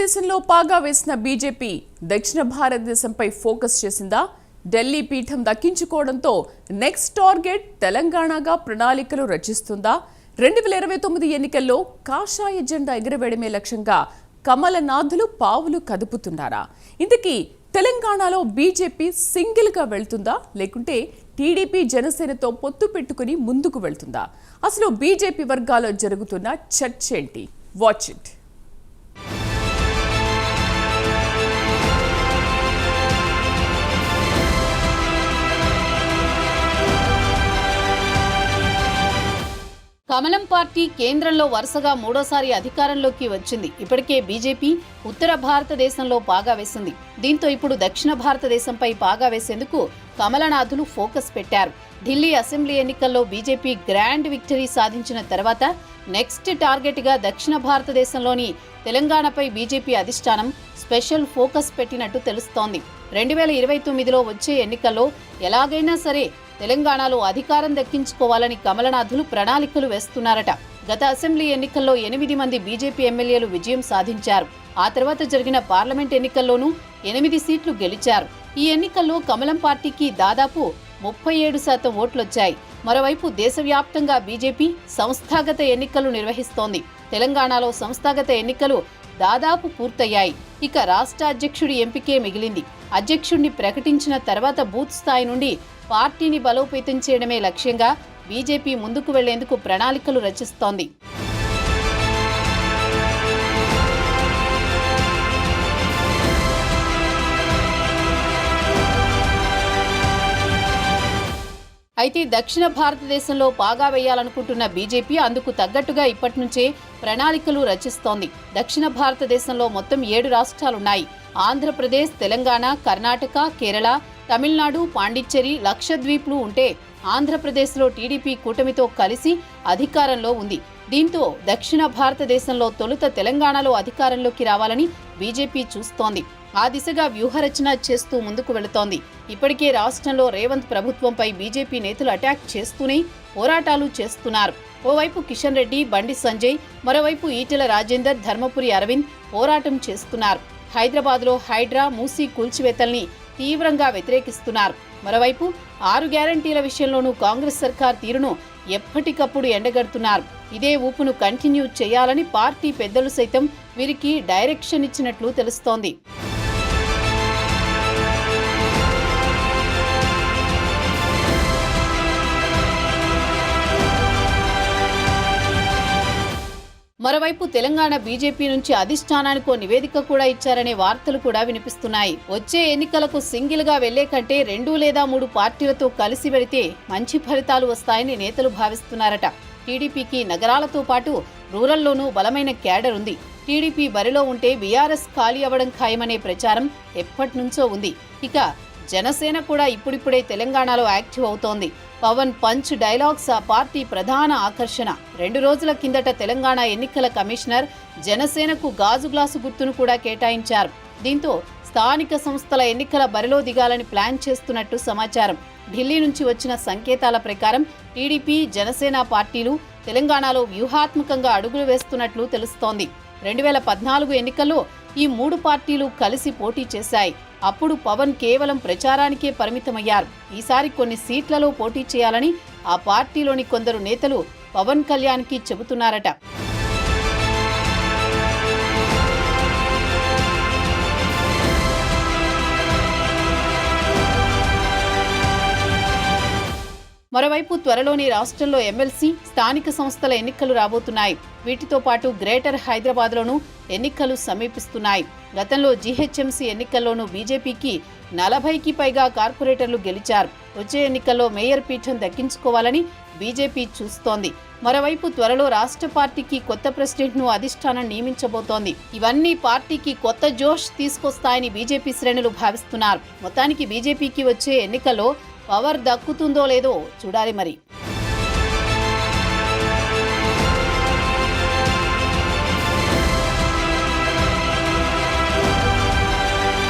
భారతదేశంలో పాగా వేసిన బీజేపీ దక్షిణ భారతదేశంపై ఫోకస్ చేసిందా? ఢిల్లీ పీఠం దక్కించుకోవడంతో నెక్స్ట్ టార్గెట్ తెలంగాణగా ప్రణాళికలు రచిస్తుందా? 2029 ఎన్నికల్లో కాషాయ జెండా ఎగురవేయడమే లక్ష్యంగా కమలనాథులు పావులు కదుపుతున్నారా? ఇంతకీ తెలంగాణలో బీజేపీ సింగిల్గా వెళ్తుందా, లేకుంటే టీడీపీ జనసేనతో పొత్తు పెట్టుకుని ముందుకు వెళ్తుందా? అసలు బీజేపీ వర్గాల్లో జరుగుతున్న చర్చ ఏంటి? Watch it. కమలం పార్టీ కేంద్రంలో వరుసగా మూడోసారి అధికారంలోకి వచ్చింది. ఇప్పటికే బీజేపీ ఉత్తర భారతదేశంలో పాగా వేసింది. దీంతో ఇప్పుడు దక్షిణ భారతదేశంపై పాగా వేసేందుకు కమలనాథులు ఫోకస్ పెట్టారు. ఢిల్లీ అసెంబ్లీ ఎన్నికల్లో బీజేపీ గ్రాండ్ విక్టరీ సాధించిన తర్వాత నెక్స్ట్ టార్గెట్ గా దక్షిణ భారతదేశంలోని తెలంగాణపై బీజేపీ అధిష్టానం స్పెషల్ ఫోకస్ పెట్టినట్టు తెలుస్తోంది. 2029లో వచ్చే ఎన్నికల్లో ఎలాగైనా సరే తెలంగాణలో అధికారం దక్కించుకోవాలని కమలనాథులు ప్రణాళికలు వేస్తున్నారట. గత అసెంబ్లీ ఎన్నికల్లో 8 మంది బీజేపీ ఎమ్మెల్యేలు విజయం సాధించారు. ఆ తర్వాత జరిగిన పార్లమెంట్ ఎన్నికల్లోనూ 8 సీట్లు గెలిచారు. ఈ ఎన్నికల్లో కమలం పార్టీకి దాదాపు 37% ఓట్లొచ్చాయి. మరోవైపు దేశవ్యాప్తంగా బీజేపీ సంస్థాగత ఎన్నికలు నిర్వహిస్తోంది. తెలంగాణలో సంస్థాగత ఎన్నికలు దాదాపు పూర్తయ్యాయి. ఇక రాష్ట్ర అధ్యక్షుడి ఎంపికే మిగిలింది. అధ్యక్షుడిని ప్రకటించిన తర్వాత బూత్ స్థాయి నుండి పార్టీని బలోపేతం చేయడమే లక్ష్యంగా బీజేపీ ముందుకు వెళ్లేందుకు ప్రణాళికలు రచిస్తోంది. అయితే దక్షిణ భారతదేశంలో పాగా వేయాలనుకుంటున్న బీజేపీ అందుకు తగ్గట్టుగా ఇప్పటి నుంచే ప్రణాళికలు రచిస్తోంది. దక్షిణ భారతదేశంలో మొత్తం 7 రాష్ట్రాలున్నాయి. ఆంధ్రప్రదేశ్, తెలంగాణ, కర్ణాటక, కేరళ, తమిళనాడు, పాండిచ్చేరి, లక్షద్వీప్లు ఉంటే ఆంధ్రప్రదేశ్లో టీడీపీ కూటమితో కలిసి అధికారంలో ఉంది. దీంతో దక్షిణ భారతదేశంలో తొలుత తెలంగాణలో అధికారంలోకి రావాలని బీజేపీ చూస్తోంది. ఆ దిశగా వ్యూహరచన చేస్తూ ముందుకు వెళుతోంది. ఇప్పటికే రాష్ట్రంలో రేవంత్ ప్రభుత్వంపై బీజేపీ నేతలు అటాక్ చేస్తూనే పోరాటాలు చేస్తున్నారు. ఓవైపు కిషన్ రెడ్డి, బండి సంజయ్, మరోవైపు ఈటెల రాజేందర్, ధర్మపురి అరవింద్ పోరాటం చేస్తున్నారు. హైదరాబాద్లో హైడ్రా, మూసీ కూల్చివేతల్ని తీవ్రంగా వ్యతిరేకిస్తున్నారు. మరోవైపు 6 గ్యారంటీల విషయంలోనూ కాంగ్రెస్ సర్కార్ తీరును ఎప్పటికప్పుడు ఎండగడుతున్నారు. ఇదే ఊపును కంటిన్యూ చేయాలని పార్టీ పెద్దలు సైతం వీరికి డైరెక్షన్ ఇచ్చినట్లు తెలుస్తోంది. మరోవైపు తెలంగాణ బీజేపీ నుంచి అధిష్టానానికో నివేదిక కూడా ఇచ్చారనే వార్తలు కూడా వినిపిస్తున్నాయి. వచ్చే ఎన్నికలకు సింగిల్ గా వెళ్లే కంటే 2 లేదా 3 పార్టీలతో కలిసి వెళితే మంచి ఫలితాలు వస్తాయని నేతలు భావిస్తున్నారట. టీడీపీకి నగరాలతో పాటు రూరల్లోనూ బలమైన క్యాడర్ ఉంది. టీడీపీ బరిలో ఉంటే బీఆర్ఎస్ ఖాళీ అవ్వడం ఖాయమనే ప్రచారం ఎప్పటినుంచో ఉంది. ఇక జనసేన కూడా ఇప్పుడిప్పుడే తెలంగాణలో యాక్టివ్ అవుతోంది. పవన్ పంచ్ డైలాగ్స్ ఆ పార్టీ ప్రధాన ఆకర్షణ. 2 రోజుల కిందట తెలంగాణ ఎన్నికల కమిషనర్ జనసేనకు గాజు గ్లాసు గుర్తును కూడా కేటాయించారు. దీంతో స్థానిక సంస్థల ఎన్నికల బరిలో దిగాలని ప్లాన్ చేస్తున్నట్టు సమాచారం. ఢిల్లీ నుంచి వచ్చిన సంకేతాల ప్రకారం టీడీపీ, జనసేన పార్టీలు తెలంగాణలో వ్యూహాత్మకంగా అడుగులు వేస్తున్నట్లు తెలుస్తోంది. 2014 ఎన్నికల్లో ఈ 3 పార్టీలు కలిసి పోటీ చేశాయి. అప్పుడు పవన్ కేవలం ప్రచారానికే పరిమితమయ్యారు. ఈసారి కొన్ని సీట్లలో పోటీ చేయాలని ఆ పార్టీలోని కొందరు నేతలు పవన్ కళ్యాణ్కి చెబుతున్నారట. మరోవైపు త్వరలోని రాష్ట్రంలో ఎమ్మెల్సీ, స్థానిక సంస్థల ఎన్నికలు రాబోతున్నాయి. వీటితో పాటు గ్రేటర్ హైదరాబాద్లోనూ ఎన్నికలు సమీపిస్తున్నాయి. గతంలో జీహెచ్ఎంసీ ఎన్నికల్లోనూ బీజేపీకి 40కి పైగా కార్పొరేటర్లు గెలిచారు. వచ్చే ఎన్నికల్లో మేయర్ పీఠం దక్కించుకోవాలని బీజేపీ చూస్తోంది. మరోవైపు త్వరలో రాష్ట్ర పార్టీకి కొత్త ప్రెసిడెంట్ను అధిష్టానం నియమించబోతోంది. ఇవన్నీ పార్టీకి కొత్త జోష్ తీసుకొస్తాయని బీజేపీ శ్రేణులు భావిస్తున్నారు. మొత్తానికి బీజేపీకి వచ్చే ఎన్నికల్లో పవర్ దక్కుతుందో లేదో చూడాలి మరి.